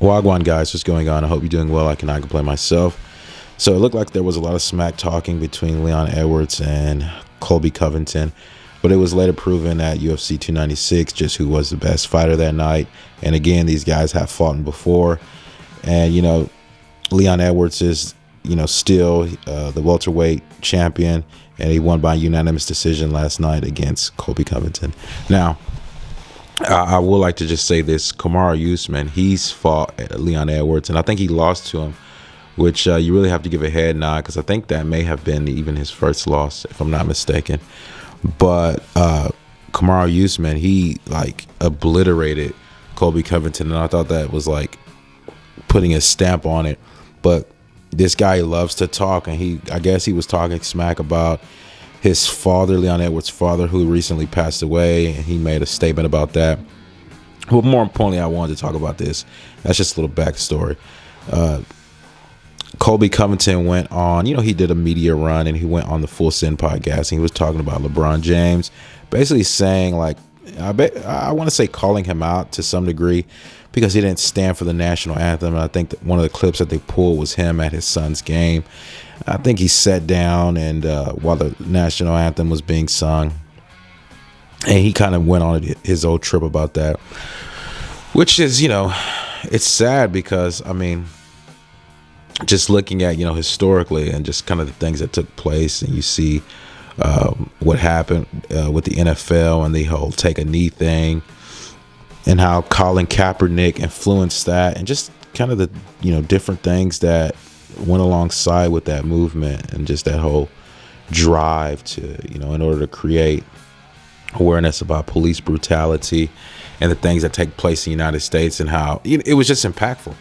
Wagwan guys, what's going on? I hope you're doing well. I cannot complain myself. So it looked like there was a lot of smack talking between Leon Edwards and Colby Covington, but it was later proven at UFC 296 just who was the best fighter that night. And again, these guys have fought before, and Leon Edwards is still the welterweight champion, and he won by unanimous decision last night against Colby Covington. Now, I would like to just say this: Kamaru Usman, he's fought Leon Edwards, and I think he lost to him, which you really have to give a head nod, because I think that may have been even his first loss, if I'm not mistaken. But Kamaru Usman, he obliterated Colby Covington, and I thought that was putting a stamp on it. But this guy loves to talk, and I guess he was talking smack about his father, Leon Edwards' father, who recently passed away, and he made a statement about that. But more importantly, I wanted to talk about this. That's just a little backstory. Colby Covington went on, he did a media run, and he went on the Full Send podcast, and he was talking about LeBron James, basically saying, I want to say calling him out to some degree, because he didn't stand for the national anthem. And I think that one of the clips that they pulled was him at his son's game. I think he sat down and while the national anthem was being sung, and he kind of went on his old trip about that, which is, it's sad, because just looking at historically and just kind of the things that took place, and you see what happened with the NFL and the whole take a knee thing, and how Colin Kaepernick influenced that, and just kind of the different things that went alongside with that movement, and just that whole drive to in order to create awareness about police brutality and the things that take place in the United States, and how it was just impactful.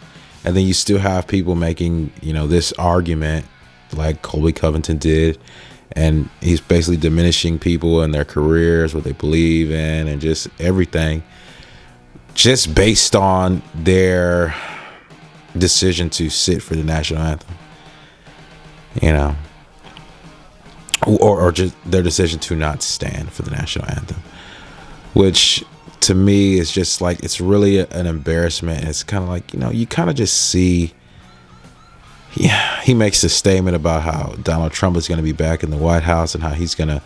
And then you still have people making this argument like Colby Covington did, and he's basically diminishing people and their careers, what they believe in, and just everything, just based on their decision to sit for the national anthem, or just their decision to not stand for the national anthem, which to me is just it's really an embarrassment. It's kind of you kind of just see, he makes a statement about how Donald Trump is going to be back in the White House, and how he's going to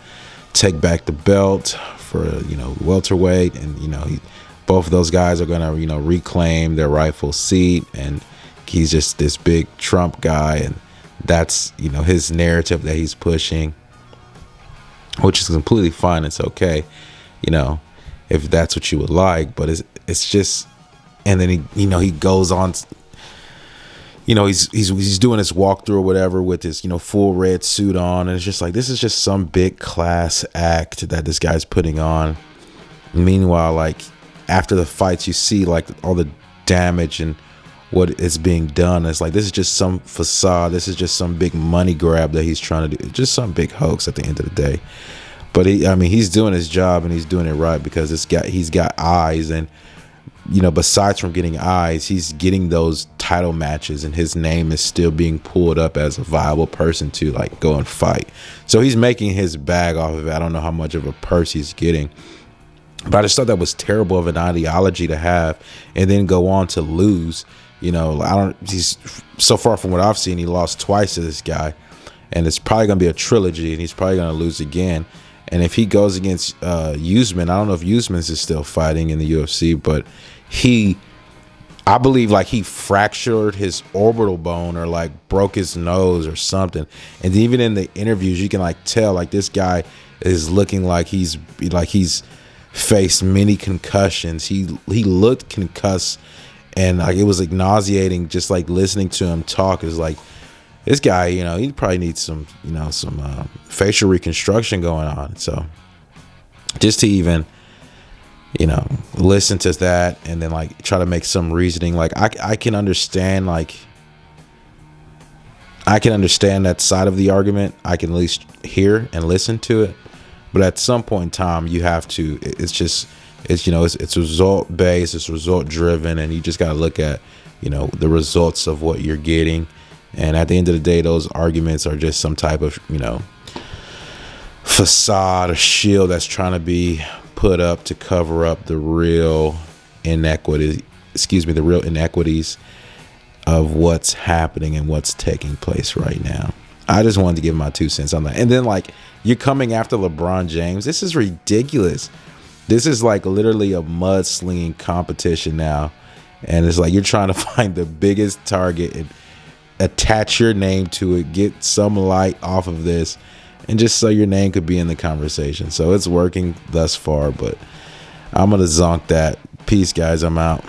take back the belt for welterweight, and both of those guys are going to reclaim their rightful seat, and he's just this big Trump guy, and that's his narrative that he's pushing, which is completely fine. It's okay, if that's what you would like, but it's just, and then he goes on, he's doing his walkthrough or whatever with his full red suit on, and it's just this is just some big class act that this guy's putting on. Meanwhile, after the fights, you see all the damage and what is being done. It's this is just some facade. This is just some big money grab that he's trying to do. It's just some big hoax at the end of the day. But he's doing his job, and he's doing it right, because he's got eyes, and besides from getting eyes, he's getting those title matches, and his name is still being pulled up as a viable person to go and fight. So he's making his bag off of it. I don't know how much of a purse he's getting, but I just thought that was terrible of an ideology to have, and then go on to lose. He's so far from what I've seen, he lost twice to this guy, and it's probably going to be a trilogy, and he's probably going to lose again. And if he goes against Usman, I don't know if Usman's is still fighting in the UFC, but I believe he fractured his orbital bone, or broke his nose or something. And even in the interviews, you can tell this guy is looking like he's faced many concussions. He looked concussed, and it was nauseating just listening to him talk. Is this guy, he probably needs some facial reconstruction going on. So just to even listen to that, and then try to make some reasoning, I can understand I can understand that side of the argument. I can at least hear and listen to it, but at some point in time, you have to, it's result based, it's result driven, and you just got to look at the results of what you're getting. And at the end of the day, those arguments are just some type of facade or shield that's trying to be put up to cover up the real inequity the real inequities of what's happening and what's taking place right now. I just wanted to give my 2 cents on that. And then like, you're coming after LeBron James. This is ridiculous. This is like literally a mudslinging competition now. And it's like you're trying to find the biggest target and attach your name to it, get some light off of this, and just so your name could be in the conversation. So it's working thus far, but I'm going to zonk that. Peace, guys. I'm out.